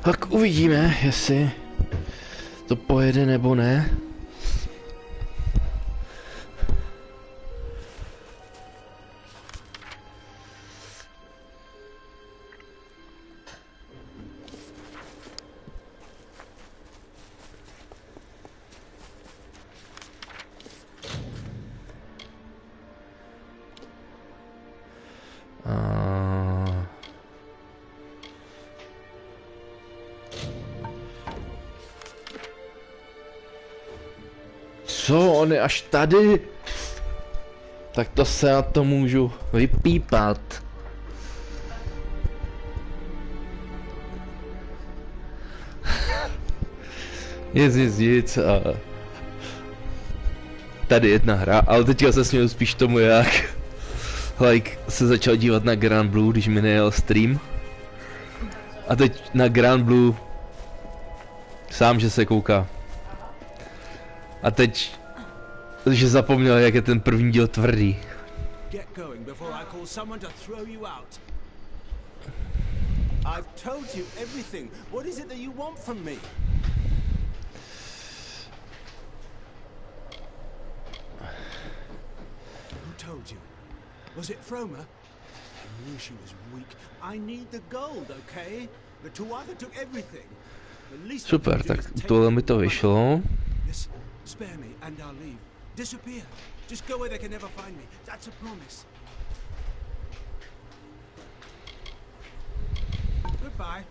Tak uvidíme, jestli to pojede nebo ne. Co? On je až tady? Tak to se na to můžu vypípat. Nic. Tady jedna hra, ale teďka se směju spíš tomu, jak se začal dívat na Grand Blue, když mi nejel stream. A teď na Grand Blue sám, že se kouká. A teď, že zapomněl, jak je ten první díl tvrdý. Was it Froma? I knew she was weak. I need the gold, okay? The Tuatha took everything. The least Super, tak tohle mi to vyšlo. Spare me and I'll leave. Disappear. Just go where they can never find me. That's a promise. Goodbye.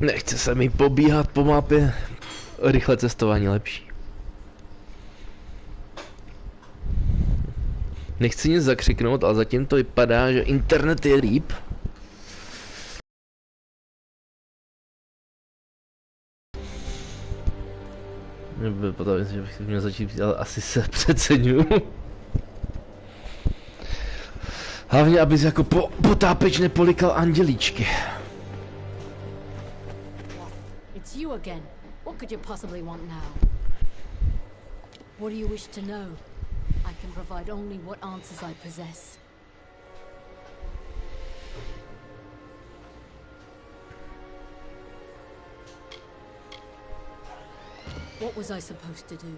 Nechce se mi pobíhat po mapě. Rychle cestování lepší. Nechci nic zakřiknout, ale zatím to vypadá, že internet je líp. Potom, že bych měl začít, ale asi se přeceňuju. Hlavně, abys jako potápeč nepolikal andělíčky. It's you again. What could you possibly want now? What do you wish to know? I can provide only what answers I possess. What was I supposed to do?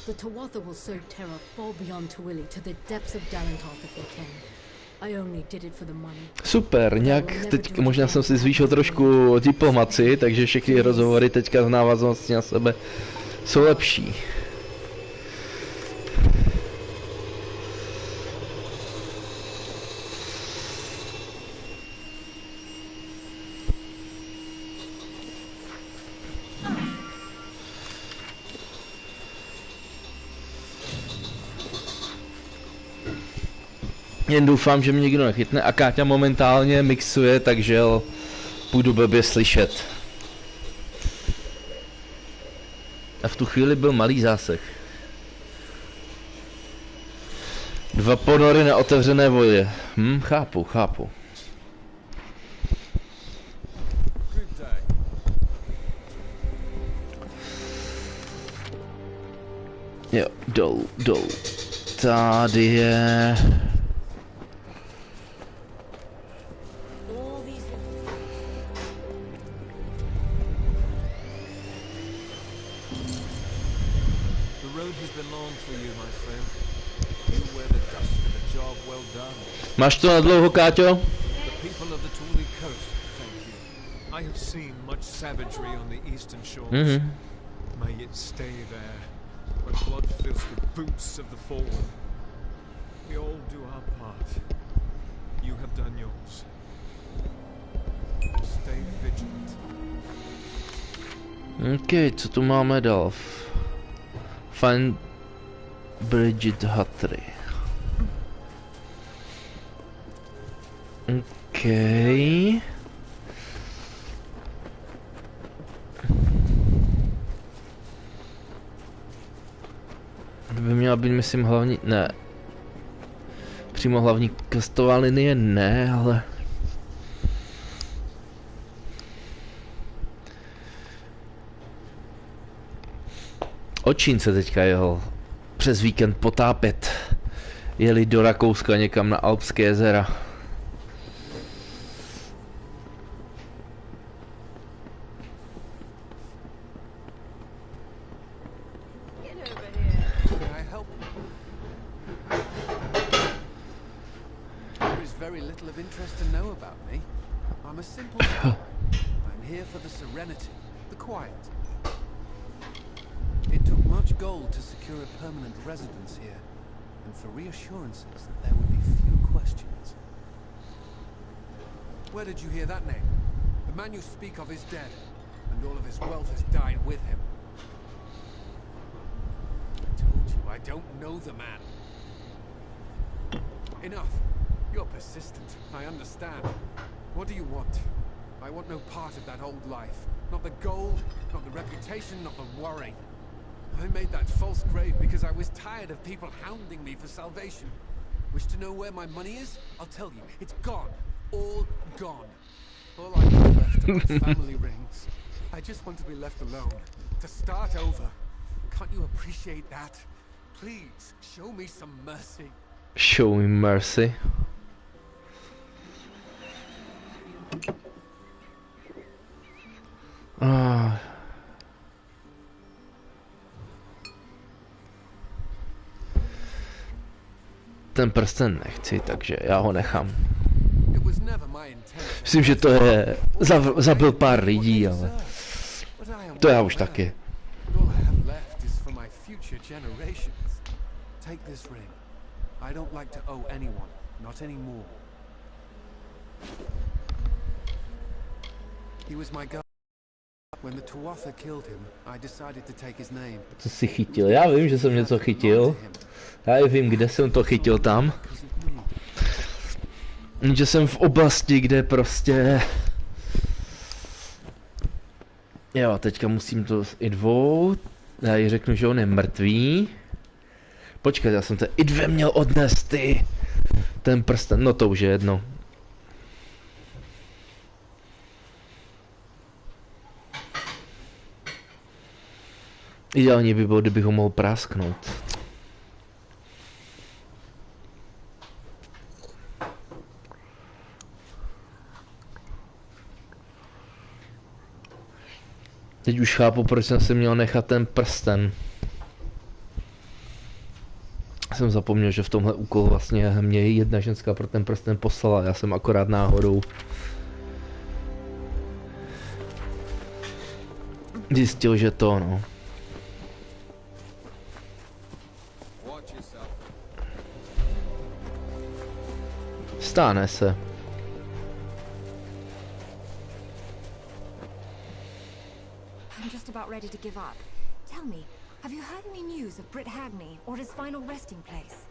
The Tuatha will sow terror far beyond Tawili to the depths of Dalentarth if they can. I only did it for the money. Super, nějak teď možná jsem si zvýšil trošku diplomaci, takže všechny rozhovory teďka v návaznosti na sebe jsou lepší. Jen doufám, že mě nikdo nechytne a Káťa momentálně mixuje, takže půjdu blbě slyšet. A v tu chvíli byl malý zásek. 2 ponory na otevřené vodě. Chápu. Jo, dolů. Tady je... Máš to na dlouho, Káťo? May it stay there, where blood fills the boots of the fallen. We all do our part. You have done yours. Stay vigilant. OK, co tu máme dál? Find Bridget Hatry. OK. By měla být, myslím, hlavní... Ne. Přímo hlavní questová linie ne, ale... Očín se teďka jel přes víkend potápět. jeli do Rakouska někam na Alpské jezera. Reassurances that there would be few questions. Where did you hear that name? The man you speak of is dead, and all of his wealth has died with him. I told you, I don't know the man. Enough. You're persistent, I understand. What do you want? I want no part of that old life. Not the gold, not the reputation, not the worry. I made that false grave because I was tired of people hounding me for salvation. Wish to know where my money is? I'll tell you. It's gone. All gone. All I have left are my family rings. I just want to be left alone. To start over. Can't you appreciate that? Please, show me some mercy. Show me mercy. Ten prsten nechci, takže já ho nechám. Myslím, že to je... zabil pár lidí, ale... to já už taky. Co jsi chytil? Já vím, že jsem něco chytil. Já i vím, kde jsem to chytil tam. Že jsem v oblasti, kde prostě... Jo, teďka musím to i dvou. Já jí řeknu, že on je mrtvý. Počkej, já jsem to i dvě měl odnést, ty. Ten prsten, no to už je jedno. Ideální by bylo, kdybych ho mohl prásknout. Teď už chápu, proč jsem si měl nechat ten prsten. Jsem zapomněl, že v tomhle úkolu vlastně mě jedna ženská pro ten prsten poslala. Já jsem akorát náhodou zjistil, že to, no. Stane se. I'm just about ready to give up. Tell me, have you heard any news of Re-Reckonig or his final resting place?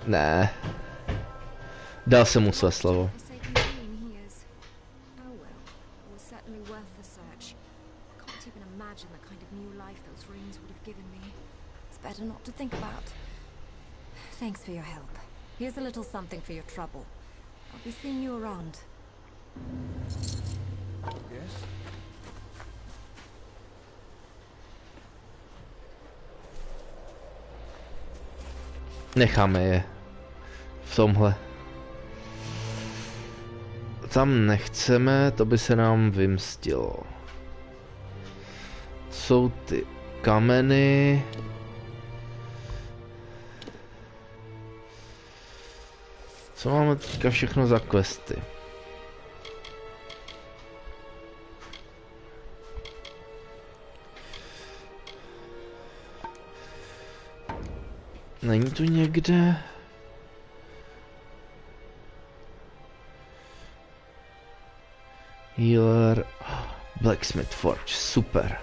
Ne. Dal jsem mu své slovo. Better not to think about. Thanks for your help. Here's a little something for your trouble. I'll be seeing you around. Yes? Necháme je v tomhle. Tam nechceme, to by se nám vymstilo. Jsou ty kameny. Co máme teďka všechno za questy? Není tu někde? Healer, Blacksmith Forge, super.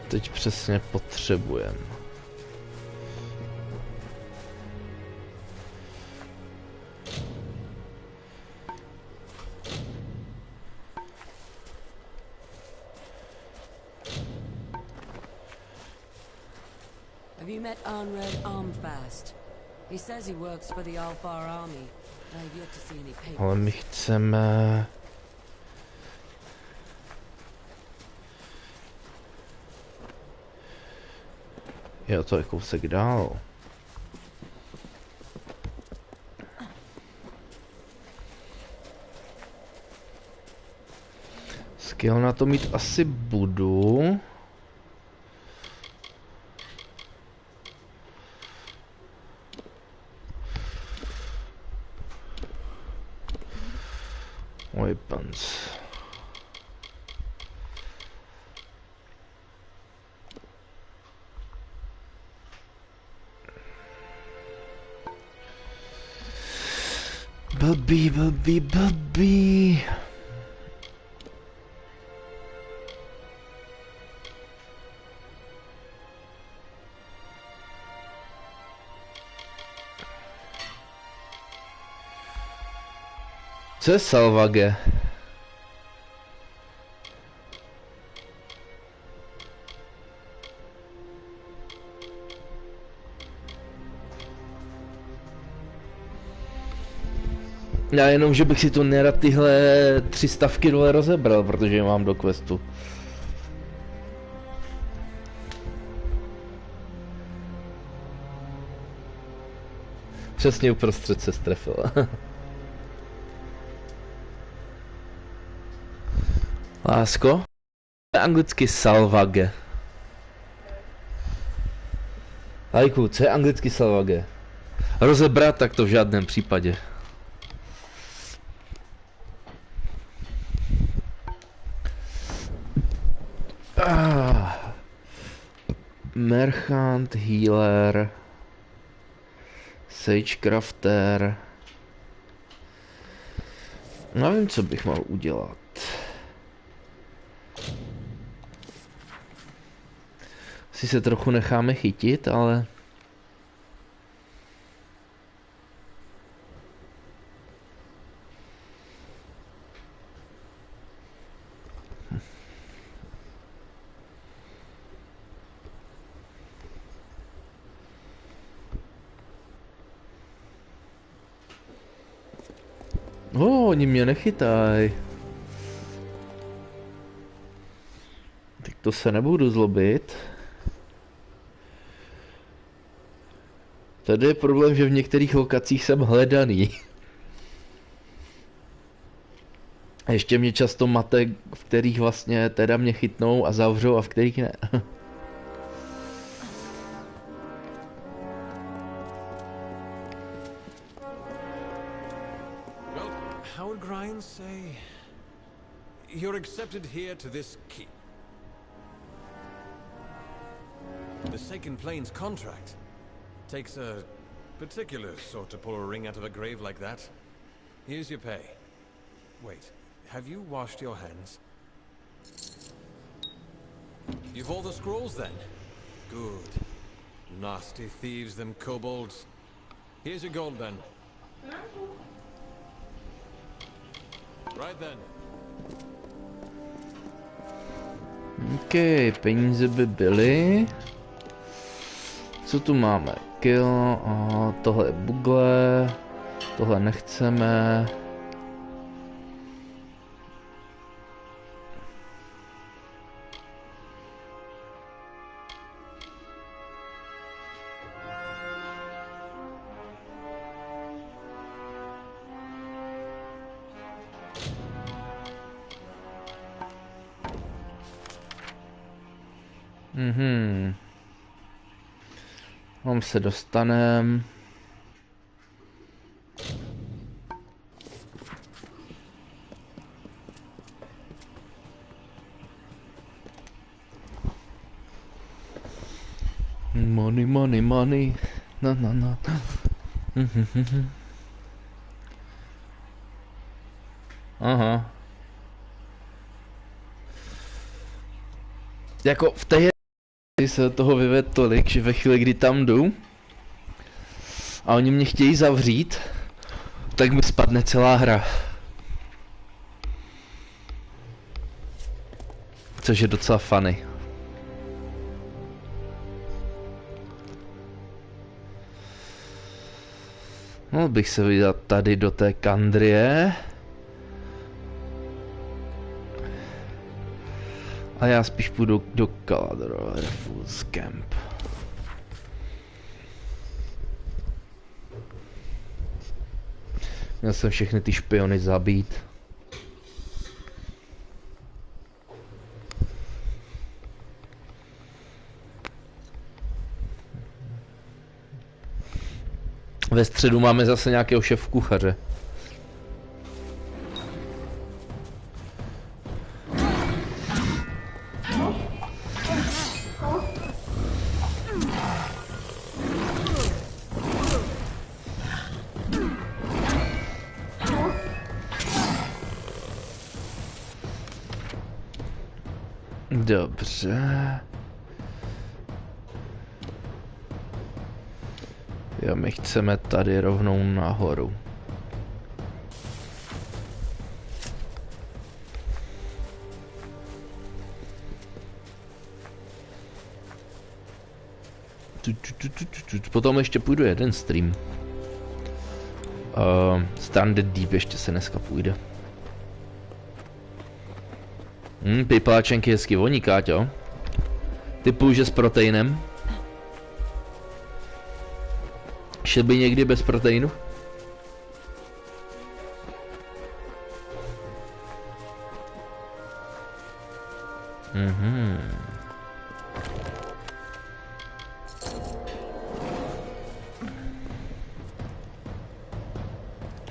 Teď přesně potřebujeme. Have you met Unred Armfast? He says he works for the Alfar army. I've yet to see any papers. Ale my chceme... Jo, to je kousek dál. Skill na to mít asi budu. Weapons. Blbý. Co je salvage? Já jenom, že bych si to nerad tyhle 300 dole rozebral, protože je mám do questu. Přesně uprostřed se strefila. Lásko? Anglicky salvage. Lajku, co je anglicky salvage? Rozebrat, tak to v žádném případě. Merchant, healer, sagecrafter. Nevím, co bych mal udělat. Asi se trochu necháme chytit, ale... Oni mě nechytaj. Tak to se nebudu zlobit. Tady je problém, že v některých lokacích jsem hledaný. A ještě mě často mate, v kterých vlastně teda mě chytnou a zavřou a v kterých ne. Say you're accepted here to this keep. The Second Plains contract takes a particular sort to pull a ring out of a grave like that. Here's your pay. Wait, have you washed your hands? You've all the scrolls then? Good. Nasty thieves, them kobolds. Here's your gold then. Right then. OK, peníze by byly. Co tu máme? Kill, tohle je bugle, tohle nechceme. Tam se dostanem. Money, money, money. No. Aha. Jako v té se toho vyvedl tolik, že ve chvíli, kdy tam jdu a oni mě chtějí zavřít, tak mi spadne celá hra. Což je docela funny. Mohl bych se vydat tady do té Kandrie. A já spíš půjdu do Calador Fools Camp. Měl jsem všechny ty špiony zabít. Ve středu máme zase nějakého šéfkuchaře. Dobře. Jo, my chceme tady rovnou nahoru. Potom ještě půjdu jeden stream. Standard Deep ještě se dneska půjde. Pipáčenky hezky voní, Káťo. Typuju, že s proteinem. Šel by někdy bez proteinu?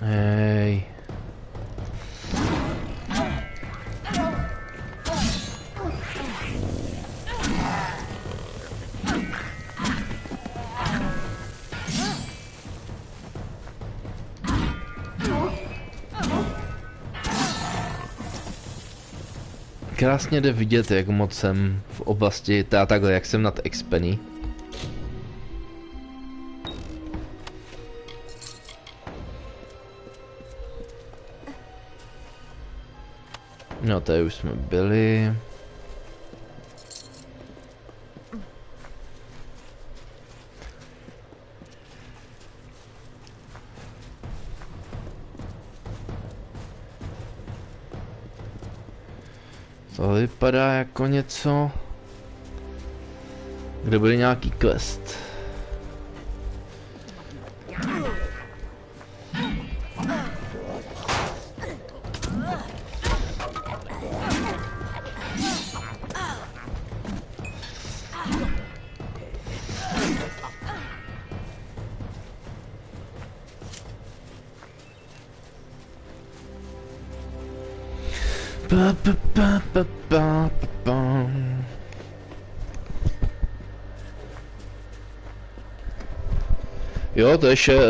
Hej. Krásně jde vidět, jak moc jsem v oblasti, takhle, jak jsem nad Expenny. No, tady už jsme byli. To vypadá jako něco, kde bude nějaký quest. Jo,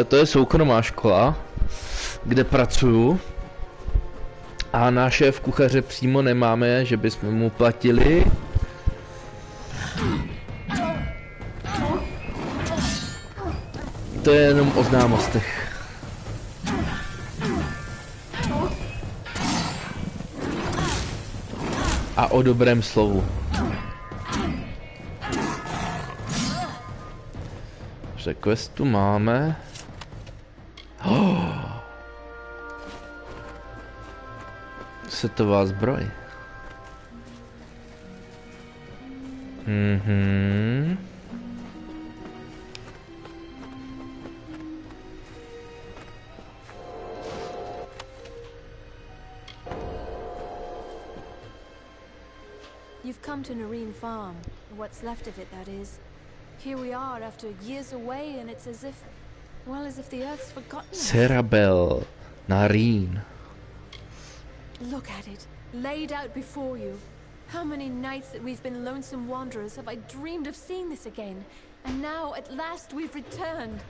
to je soukromá škola, kde pracuju. A náš šéf kuchaře přímo nemáme, že bychom mu platili. To je jenom o známostech. A o dobrém slovu. Že questu máme. Setová zbroj. You've come to Nareen Farm, what's left of it, that is. Here we are after years away, and it's as if, well, as if the Earth's forgotten us. Serabel, Nareen. Look at it, laid out before you. How many nights that we've been lonesome wanderers have I dreamed of seeing this again, and now at last we've returned.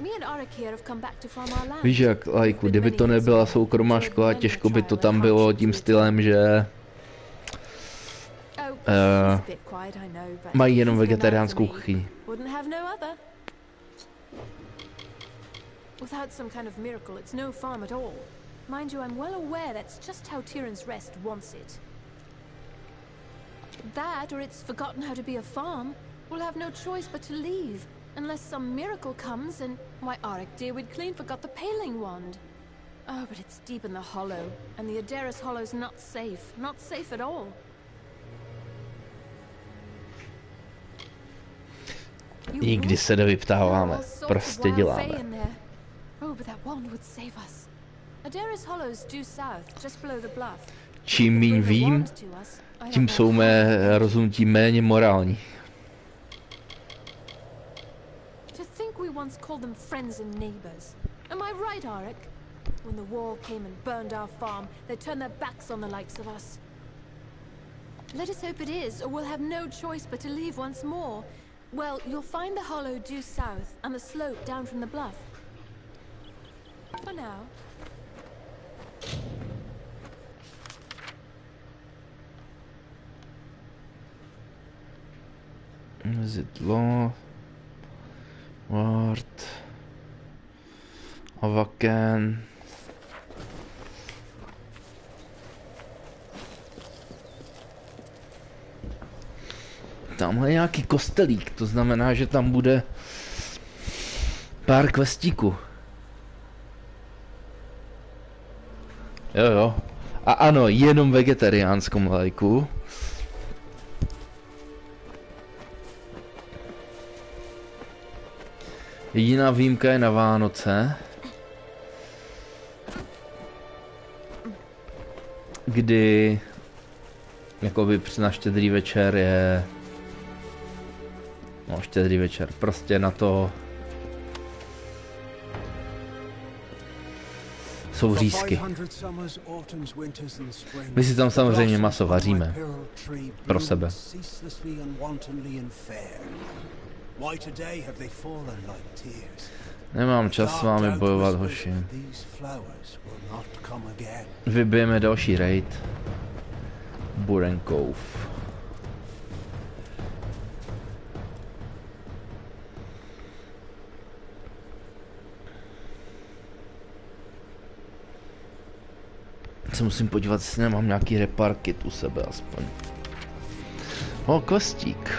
Me and Arakir have come back to farm our land. Víš jak, lajku, kdyby to nebyla soukromá škola, těžko by to tam bylo tím stylem, že mají jenom vegetariánskou kuchyni. Without some kind of miracle, it's no farm at all. Mind you, I'm well aware that's just how Tyrann's Rest wants it. That, or it's forgotten how to be a farm. We'll have no choice but to leave. Unless some miracle comes and... Why, Auric, dear, we'd clean forgot the paling wand. Oh, but it's deep in the hollow, and the Adaris hollow's not safe. Not safe at all. I když se nevyptáváme, prostě děláme. Oh, but that wand would save us. Adaris hollow's due south, just below the bluff. Čím míň vím, tím jsou mé rozhodnutí méně morální. To think we once called them friends and neighbors. Am I right, Auric? When the wall came and burned our farm, they turned their backs on the likes of us. Let us hope it is, or we'll have no choice but to leave once more. Well, you'll find the hollow due south and the slope down from the bluff. For now. Zidlo. Ward. Avaken. Tamhle je nějaký kostelík, to znamená, že tam bude pár questíků. Jo. A ano, jenom vegetariánskou lajku. Jediná výjimka je na Vánoce, kdy jakoby na štědrý večer je... No, štědrý večer, prostě na to jsou řízky. My si tam samozřejmě maso vaříme. Pro sebe. Nemám čas s vámi bojovat, hoši. Vybijeme další raid. Burenkov. Se musím podívat, jestli nemám nějaký reparkit u sebe aspoň. O, kostík.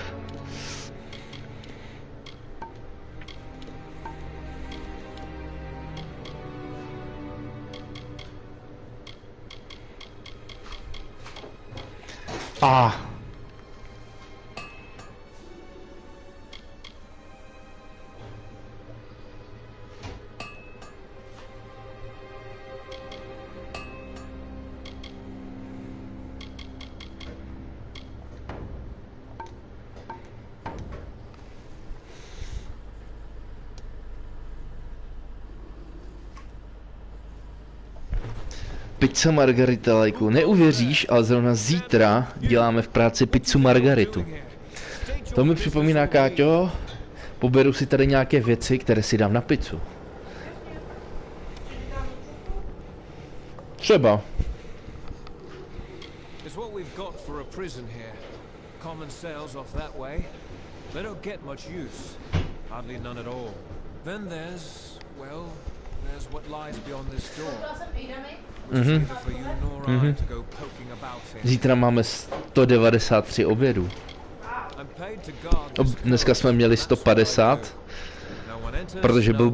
Pizza margarita, lajku. Neuvěříš, ale zrovna zítra děláme v práci pizzu margaritu. To mi připomíná, Káťo, poberu si tady nějaké věci, které si dám na pizzu. Třeba. Zítra máme 193 obědů. Dneska jsme měli 150, protože byl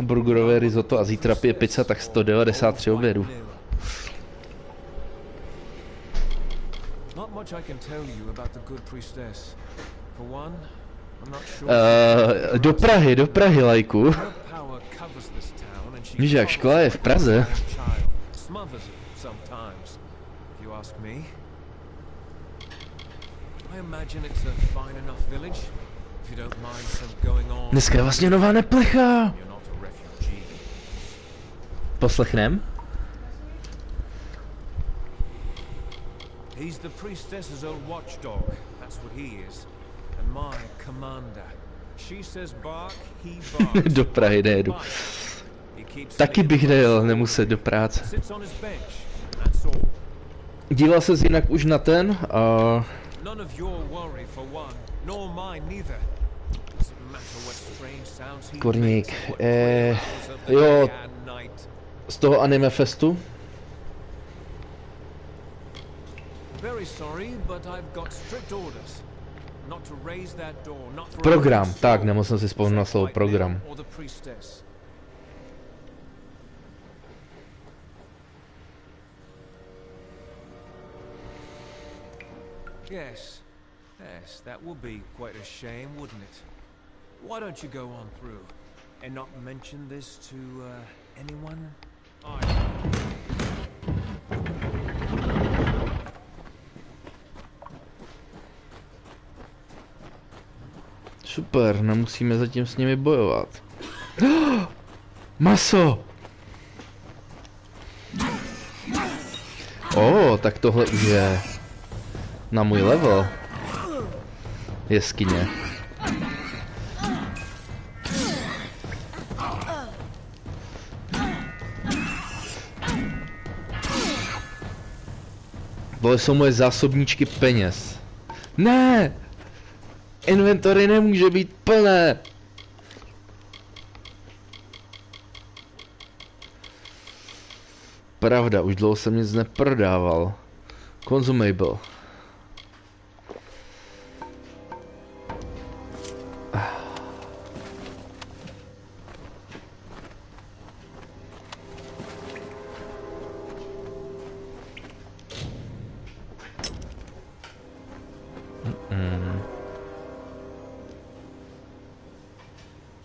burgerové risotto a zítra je pizza, tak 193 obědů. Do Prahy, lajku. Víš, jak škola je v Praze. Dneska je vlastně nová neplecha. Poslechnem? Do Prahy nejedu. Taky bych nejel, nemuset do práce. Díval ses jinak už na ten a... Korník, jo, z toho anime festu. Program, tak, nemohl jsem si vzpomenout na slovo program. Yes, yes, that would be quite a shame, wouldn't it? Why don't you go on through and not mention this to anyone? Super, nemusíme zatím s nimi bojovat. Maso! Tak tohle už je na můj level. Jeskyně. Tohle jsou moje zásobníčky peněz. Ne! Inventory nemůže být plné! Pravda, už dlouho jsem nic neprodával. Consumable.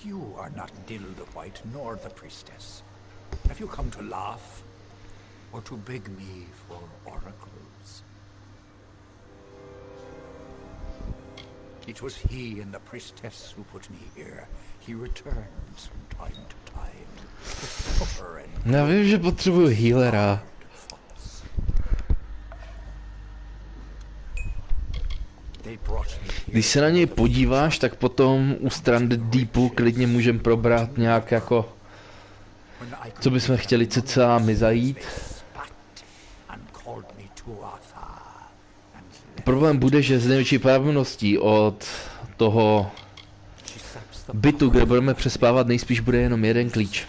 You are not Dill the White nor the priestess. Have you come to laugh? Or to beg me for oracles? It was he and the priestess who put me here. He returns from time to time to suffer and... Já vím, že potřebuju healera. Když se na něj podíváš, tak potom u Stranded Deepu klidně můžem probrat nějak jako... Co bychom chtěli cca my zajít. Problém bude, že z největší pravděpodobností od toho bytu, kde budeme přespávat, nejspíš bude jenom jeden klíč.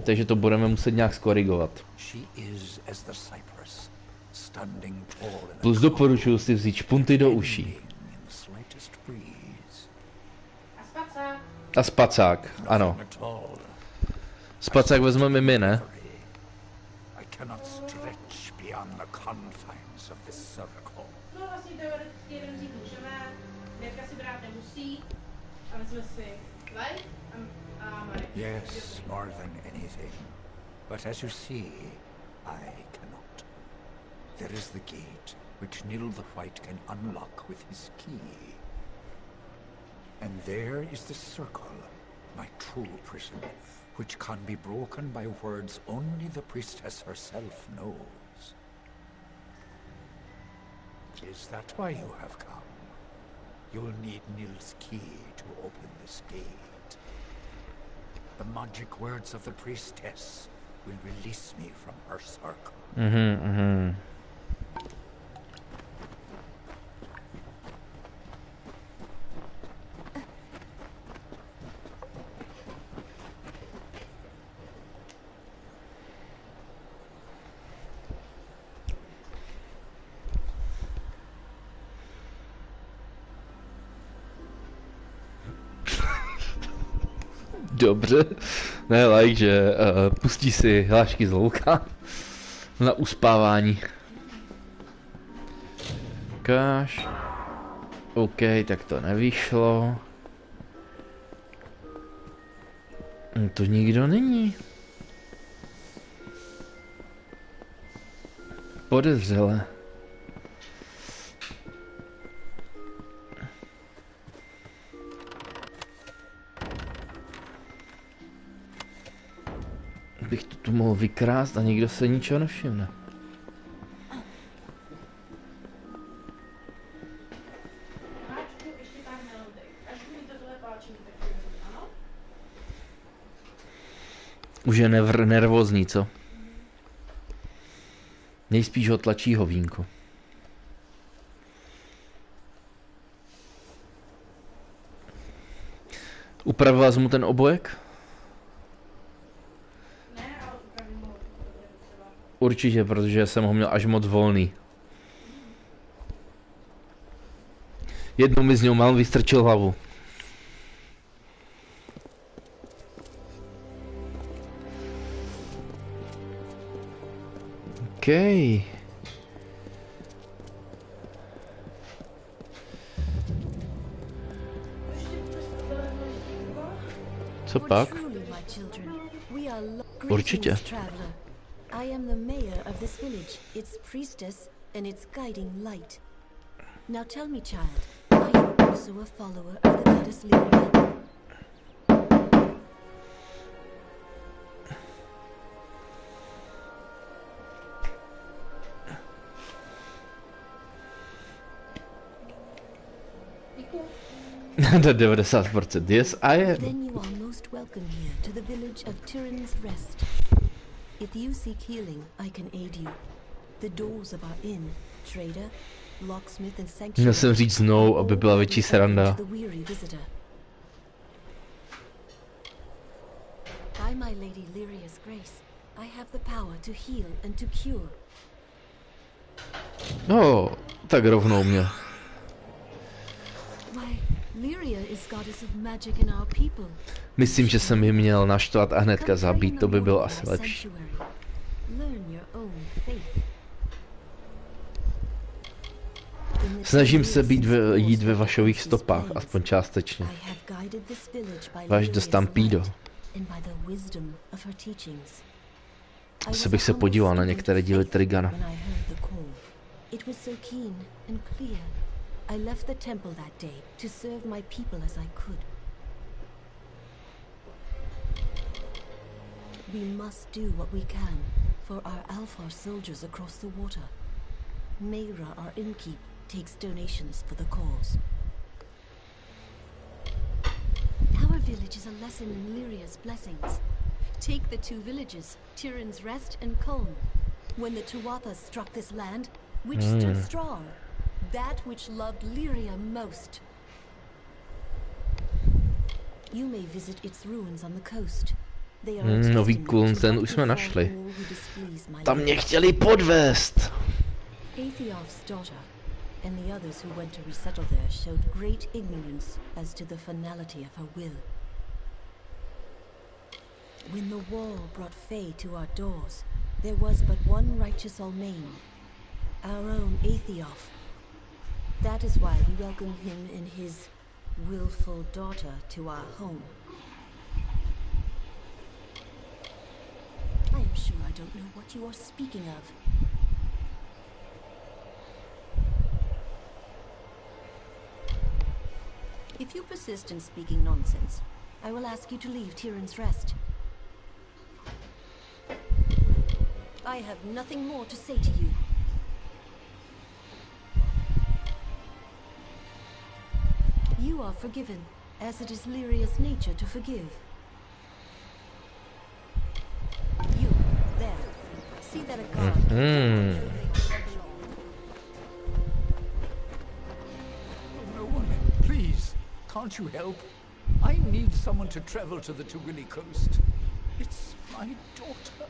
Takže to budeme muset nějak skorigovat. Plus doporučuji si vzít špunty do uší. A spacák, ano. Spacák vezmeme my, ne? No vlastně to jeden vzít můžeme, Dětka si brát nemusí, a vezme si Lej a Marek. Yes, more than anything. But as you see, I cannot. There is the gate, which Nil the White can unlock with his key. And there is the circle, my true prison, which can be broken by words only the priestess herself knows. Is that why you have come? You'll need Nil's key to open this gate. The magic words of the priestess will release me from her circle. Dobře, ne like, že pustí si hlášky z louka na uspávání. Káš. OK, tak to nevyšlo. To nikdo není. Podezřele. Bych to tu mohl vykrást a nikdo se ničeho nevšimne. Už je nervózní, co? Nejspíš ho tlačí hovínko. Upravila jsi mu ten obojek? Určitě, protože jsem ho měl až moc volný. Jednou mi z něho mám vystrčil hlavu. OK. Co pak? Určitě. I am the mayor of this village, its priestess, and its guiding light. Now tell me, child, are you also a follower of the goddess Lyria? Do 90%. Yes, I am. Then you are most welcome here to the village of Tyrann's Rest. If you seek healing, I can aid you. The doors of our inn, trader, locksmith and sanctuary. Měl jsem říct no, aby byla větší sranda. By my lady Lyria's grace, I have the power to heal and to cure. No, tak rovnou mě. Myslím, že jsem ji měl naštvat a hnedka zabít, to by bylo asi lepší. Snažím se jít ve vašových stopách, aspoň částečně. Váš do Stampedo. Asi bych se podíval na některé díly Trigana. I left the temple that day to serve my people as I could. We must do what we can for our Alfar soldiers across the water. Mayra, our innkeep, takes donations for the cause. Our village is a lesson in Lyria's blessings. Take the two villages, Tyrann's Rest and Colm. When the Tuathas struck this land, which stood strong? That which loved Lyria most. You may visit its ruins on the coast. They are nový kuln, ten už jsme našli. Tam mě chtěli podvést. Aethiof's daughter and the others who went to resettle there showed great ignorance as to the finality of her will. When the wall brought Fae to our doors, there was but one righteous Almain, our own Aethiof. That is why we welcome him and his willful daughter to our home. I am sure I don't know what you are speaking of. If you persist in speaking nonsense, I will ask you to leave Tyrann's Rest. I have nothing more to say to you. You are forgiven, as it is Lyria's nature to forgive. You, there. See that a guard... No one, please. Can't you help? I need someone to travel to the Tawili coast. It's my daughter.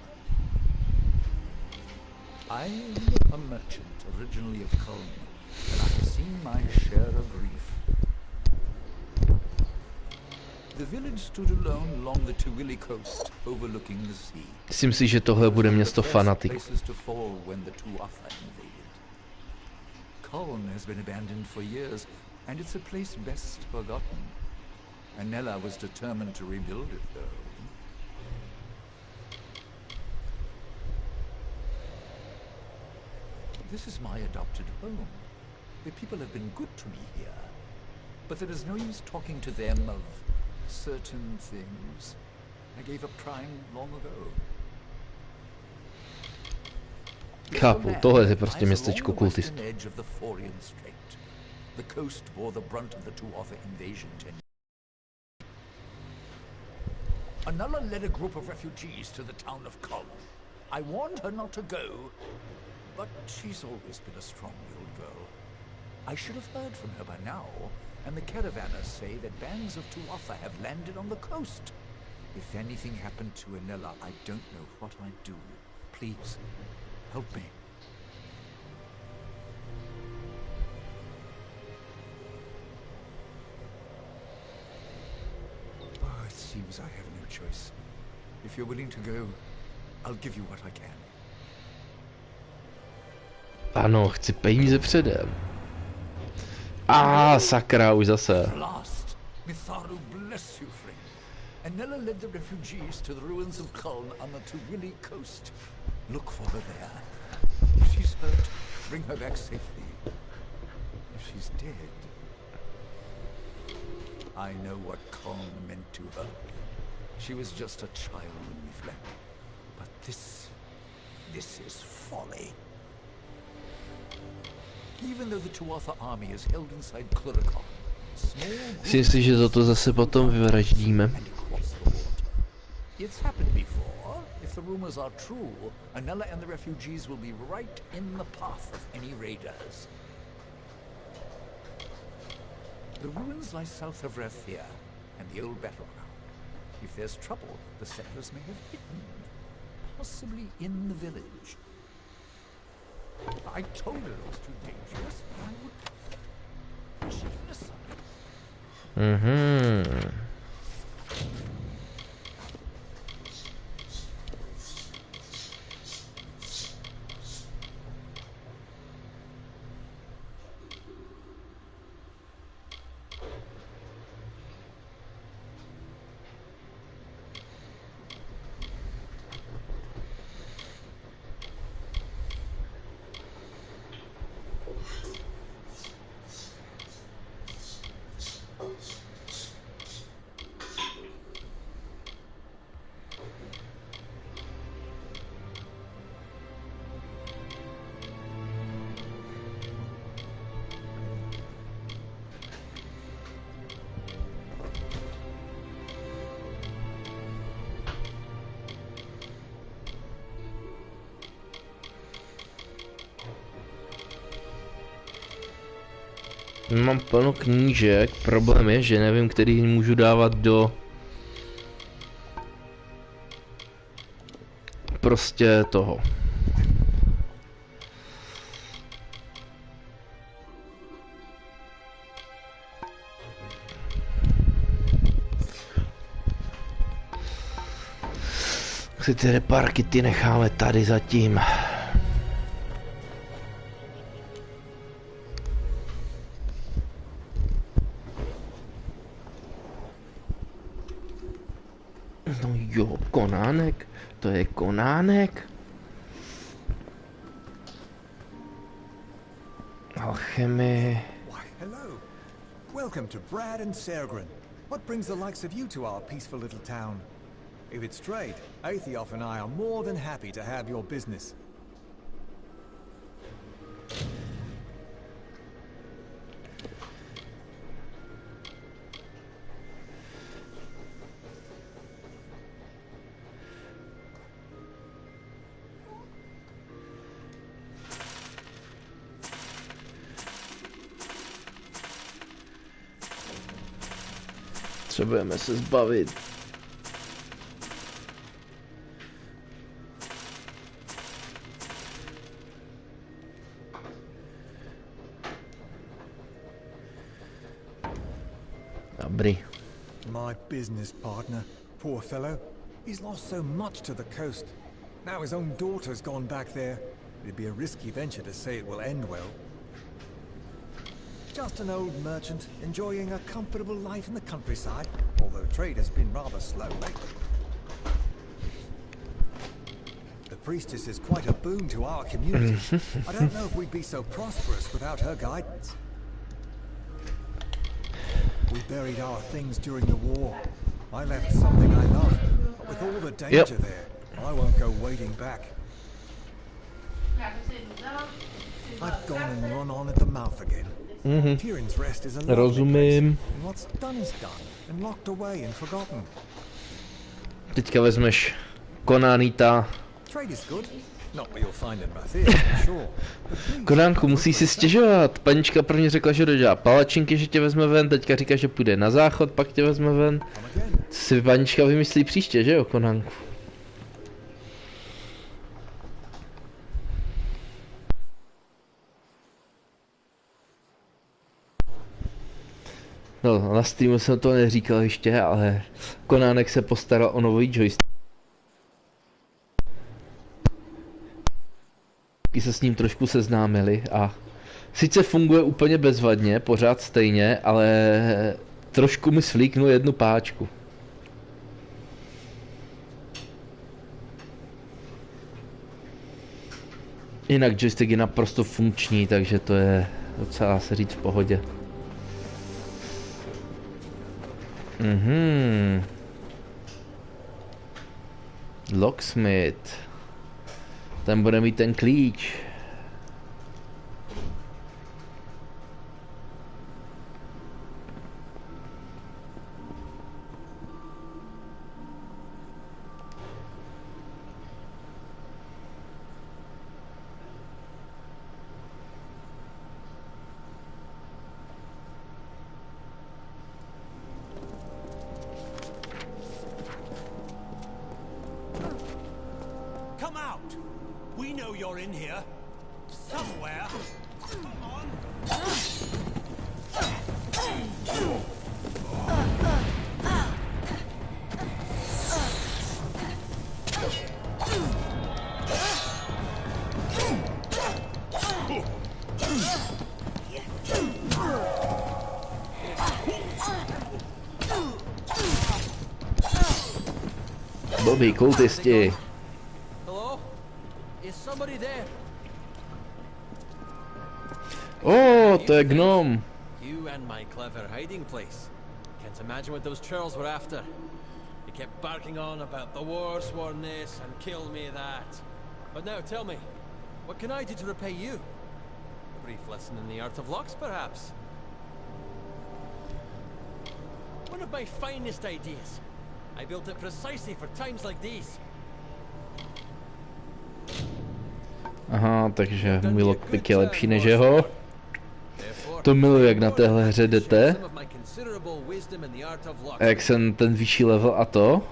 I'm a merchant, originally of Colm, and I've seen my share of grief. The village stood alone along the Tawili coast, overlooking the sea. Myslím si, že tohle bude město fanatiků. Colm has been abandoned for years, and it's a place best forgotten. Anella was determined to rebuild it, though. This is my adopted home. The people have been good to me here. But there is no use talking to them of certain things. I gave up trying long ago. Chápu, tohle je prostě městečko kultistů. The coast bore the brunt of the Tuatha invasion. Anella led a group of refugees to the town of Colm. I warned her not to go, but she's always been a strong-willed girl. I should have heard from her by now, and the caravanners say that bands of Tuatha have landed on the coast. If anything happened to Anella, I don't know what I'd do. Please, help me. seems I have no choice. If you're willing to go, I'll give you what I can. Ano, chci peníze předem. Sakra, už zase. Last, Mitharu bless you, friend. Anella led the refugees to the ruins of Kuln on the Tuwili coast. Look for her there. If she's hurt, bring her back safely. If she's dead, I know what Kuln meant to her. She was just a child when we fled. But this is folly. Even though the Tuatha army is held inside Cluricon, Myslím si, že za to zase potom vyvraždíme. It's happened before. If the rumors are true, Anella and the refugees will be right in the path of any raiders. The ruins lie south of Rathia and the old battleground. If there's trouble, the settlers may have hidden, possibly in the village. I told her it was too dangerous. I would push it aside. Mám plno knížek, problém je, že nevím, který můžu dávat do... prostě toho. Si ty reparky ty necháme tady zatím. No jo, konánek, to je konánek. Alchemy. Why, hello. Welcome to Brad and Sergrin. What brings the likes of you to our peaceful little town? If it's trade, Aethiof and I are more than happy to have your business. Potřebujeme se zbavit. Dobrý. My business partner, poor fellow. He's lost so much to the coast. Now his own daughter's gone back there. It'd be a risky venture to say it will end well. Just an old merchant, enjoying a comfortable life in the countryside, although trade has been rather slow lately. The priestess is quite a boon to our community. I don't know if we'd be so prosperous without her guidance. We buried our things during the war. I left something I love, but with all the danger there, I won't go wading back. I've gone and run on at the mouth again. Tyrion's Rest is a lovely place, and what's done is done, and locked away and forgotten. Teďka vezmeš Konánita. Trade is good. Not what you'll find in Rathia, for sure. Konánku, musíš si stěžovat. Panička prvně řekla, že dodělá palačinky, že tě vezme ven, teďka říká, že půjde na záchod, pak tě vezme ven. Co si panička vymyslí příště, že jo, Konánku? No, na streamu jsem to neříkal ještě, ale Konánek se postaral o nový joystick. Se s ním trošku seznámili a sice funguje úplně bezvadně, pořád stejně, ale trošku mi svlíknul jednu páčku. Jinak joystick je naprosto funkční, takže to je docela se říct v pohodě. Locksmith. Ten bude mít ten klíč. Bobby, kultisti. Oh, to je gnom. You and my clever hiding place. Can't imagine what those churls were after. You kept barking on about the war sworn this and kill me that. But now tell me, what can I do to repay you? A brief lesson in the art of locks, perhaps? One of my finest ideas. I built it precisely for times like these. Aha, takže můj lockpick je lepší než jeho. To miluji, jak na téhle hře jdete. A jak jsem ten vyšší level a to,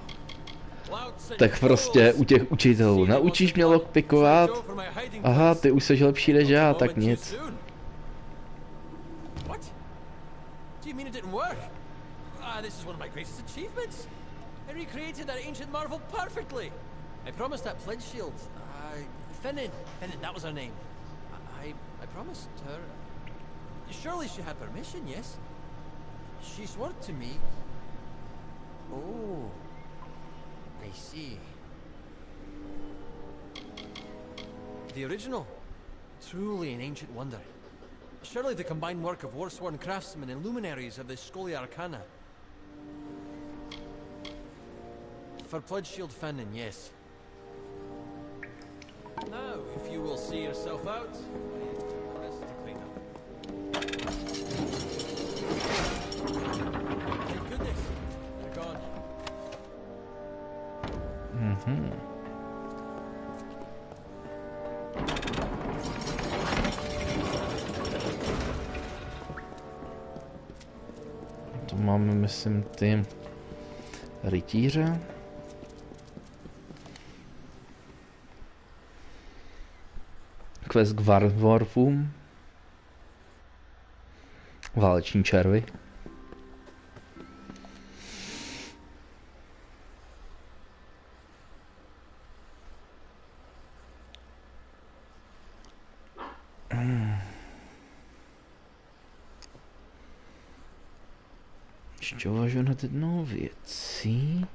tak prostě u těch učitelů. Naučíš mě lockpickovat? Aha, ty už jsi lepší než já, tak nic. I recreated that ancient marvel perfectly. I promised that pledge shield. Finnan, that was her name. I promised her. Surely she had permission, yes? She swore to me. Oh, I see. The original, truly an ancient wonder. Surely the combined work of war-sworn craftsmen and luminaries of the Scholia Arcana. For Pledge Shield Finnan, yes. Now, if you will see yourself out, rest to clean up. Thank goodness, they're gone. Tu máme, myslím, ty rytíře. Quest k Warwarfům. Váleční červy. Ještě uvažuji nad jednou věcí.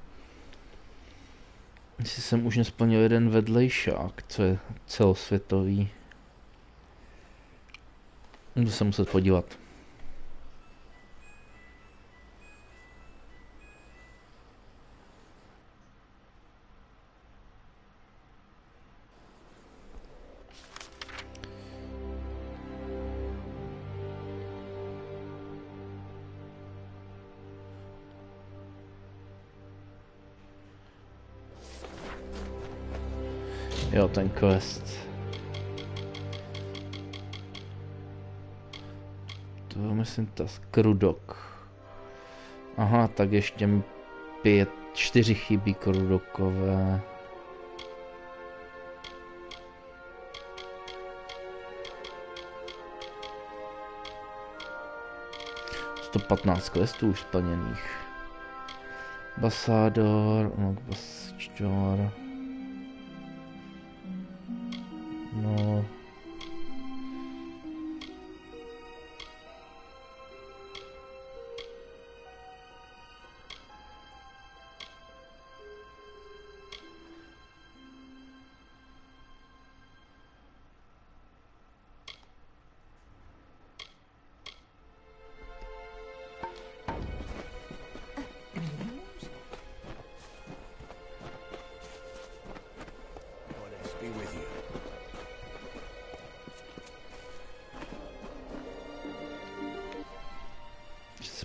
Jestli jsem už nesplnil jeden vedlejšák, co je celosvětový. Budu se muset podívat. Jo, ten quest. To myslím ta Krudok. Aha, tak ještě mi 4 chybí Krudokové. 15 questů už splněných. Basádor, Basčor. No.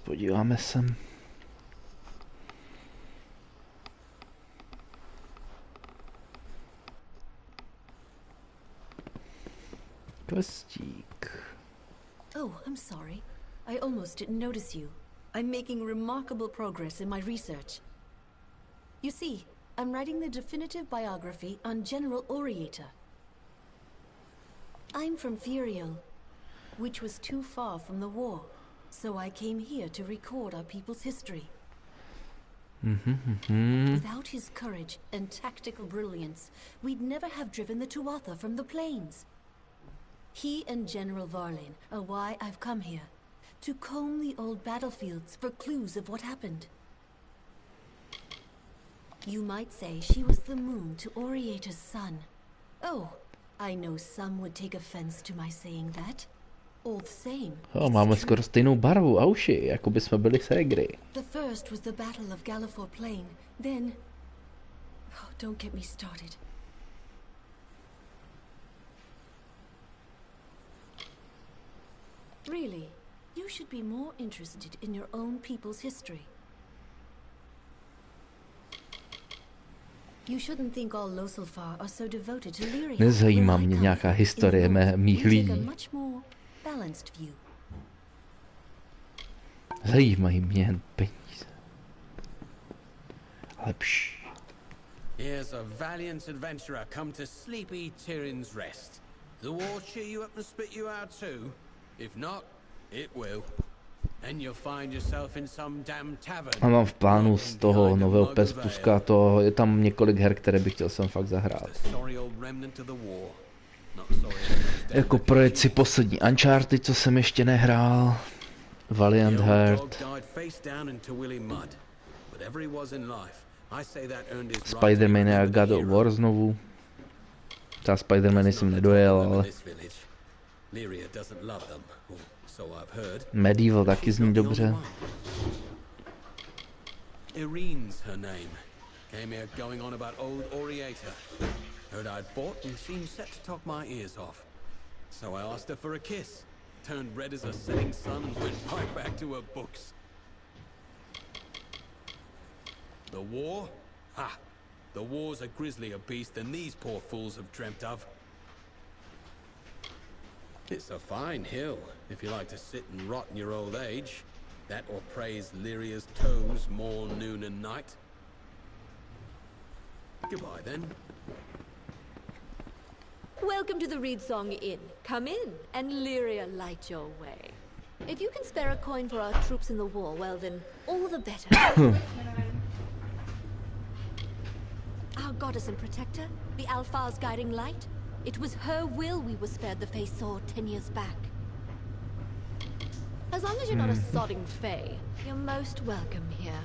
Podíváme sem. Questík. Oh, I'm sorry. I almost didn't notice you. I'm making remarkable progress in my research. You see, I'm writing the definitive biography on General Oriator. I'm from Furiel, which was too far from the war. So I came here to record our people's history. Without his courage and tactical brilliance, we'd never have driven the Tuatha from the plains. He and General Varlin are why I've come here, to comb the old battlefields for clues of what happened. You might say she was the moon to Oriator's son. Oh, I know some would take offense to my saying that. All the same. Máme skoro stejnou barvu a uši, jako by jsme byli ségry. The first was the Battle of Galliford Plain. Then... Oh, don't get me started. Really, you should be more interested in your own people's history. You shouldn't think all Loselfar are so devoted to Lyria. Nezajímá mě nějaká historie mých lidí. Balanced view. Zajímají mě jen peníze. Ale pš. Here's a valiant adventurer come to sleepy Tyrion's Rest. The war cheer you up and spit you out too? If not, it will. And you'll find yourself in some damn tavern. A mám v plánu z toho nového Pespuska, to je tam několik her, které bych chtěl sem fakt zahrát. Jako projet si poslední Uncharted, co jsem ještě nehrál. Valiant Heart. Spider-Man a God of War znovu. Ta Spider-Man jsem nedojel, ale... Medieval taky zní dobře. Irene's her name. Came here going on about old Oriator. Heard I'd fought and seemed set to talk my ears off. So I asked her for a kiss. Turned red as a setting sun and went right back to her books. The war? Ha! The war's a grislier beast than these poor fools have dreamt of. It's a fine hill, if you like to sit and rot in your old age. That or praise Lyria's toes morn, noon and night. Goodbye then. Welcome to the Reedsong Inn. Come in, and Lyria light your way. If you can spare a coin for our troops in the war, well then, all the better. Our goddess and protector, the Alphar's guiding light, it was her will we were spared the Fae sword 10 years back. As long as you're not a sodding Fae, you're most welcome here.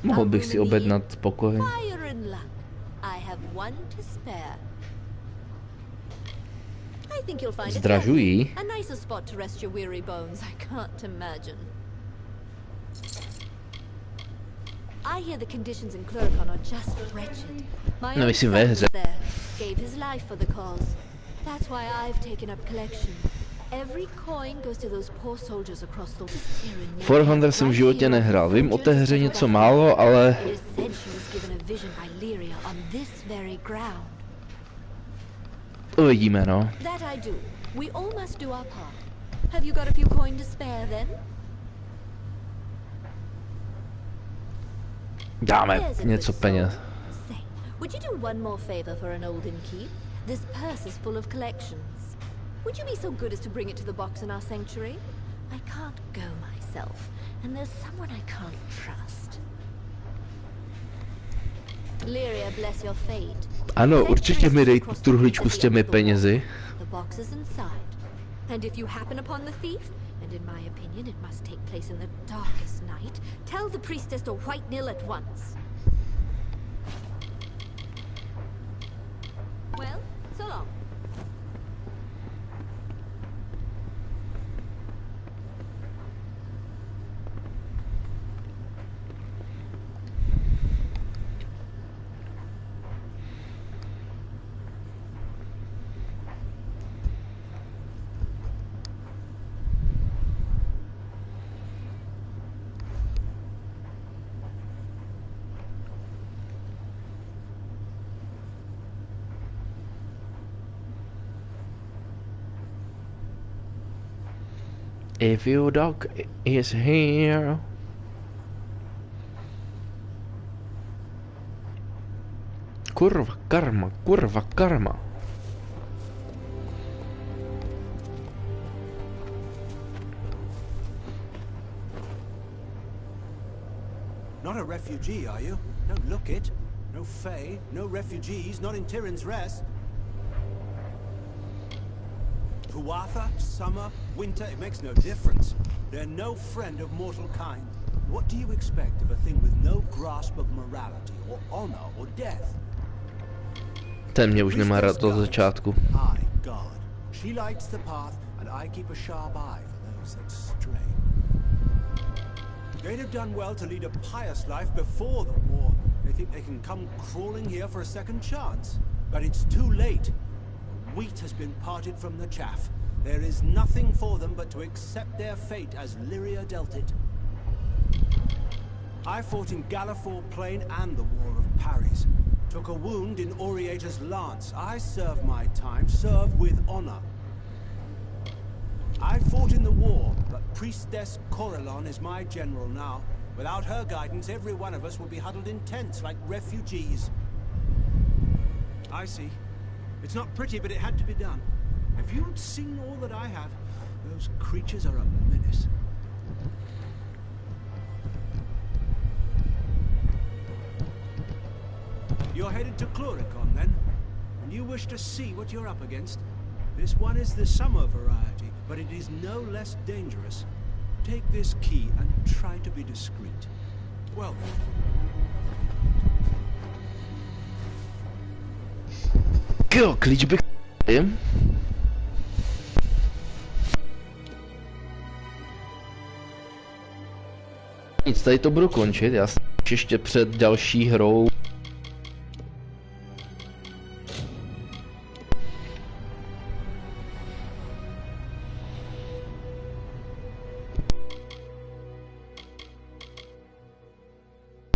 Mohl bych si objednat pokoj. Fire and luck. I have one to spare. I think you'll find Zdražují. a nicer spot to rest your weary bones. I can't imagine. I hear the conditions in Cluricon are just wretched. My own son was there, gave his life for the cause. That's why I've taken up collection. Every coin goes to those poor soldiers across the world. For Honor jsem v životě nehrál. Vím o té hře něco málo, ale... Uvidíme, no. That I do. We all must do our part. Have you got a few coin to spare then? Dáme něco peněz. Say, would you do one more favor for an olden keep? This purse is full of collections. Would you be so good as to bring it to the box in our sanctuary? I can't go myself, and there's someone I can't trust. Lyria, bless your fate. Ano, určitě mi dej tu truhličku s těmi penězi. The box is inside. And if you happen upon the thief, and in my opinion it must take place in the darkest night, tell the priestess to white Nil at once. Well, so long. If your dog is here. Kurva karma, kurva karma. Not a refugee, are you? Don't look it. No Fae, no refugees, not in Tyrion's Rest. Tuatha, summer, winter, it makes no difference. They're no friend of mortal kind. What do you expect of a thing with no grasp of morality, or honor, or death? Ten mě už nemá rád od začátku. I, God. She lights the path, and I keep a sharp eye for those that stray. They'd have done well to lead a pious life before the war. They think they can come crawling here for a second chance. But it's too late. Wheat has been parted from the chaff. There is nothing for them but to accept their fate as Lyria dealt it. I fought in Galliford Plain and the War of Paris. Took a wound in Oriator's lance. I served my time, served with honor. I fought in the war, but Priestess Corellon is my general now. Without her guidance, every one of us will be huddled in tents like refugees. I see. It's not pretty, but it had to be done. If you'd seen all that I have, those creatures are a menace. You're headed to Cluricon, then? And you wish to see what you're up against? This one is the summer variety, but it is no less dangerous. Take this key and try to be discreet. Well then. Jo, klíč bych... Nic, tady to budu končit, já ještě před další hrou.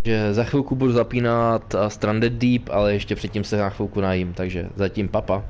Že za chvilku budu zapínat Stranded Deep, ale ještě předtím se na chvilku najím, takže zatím papa.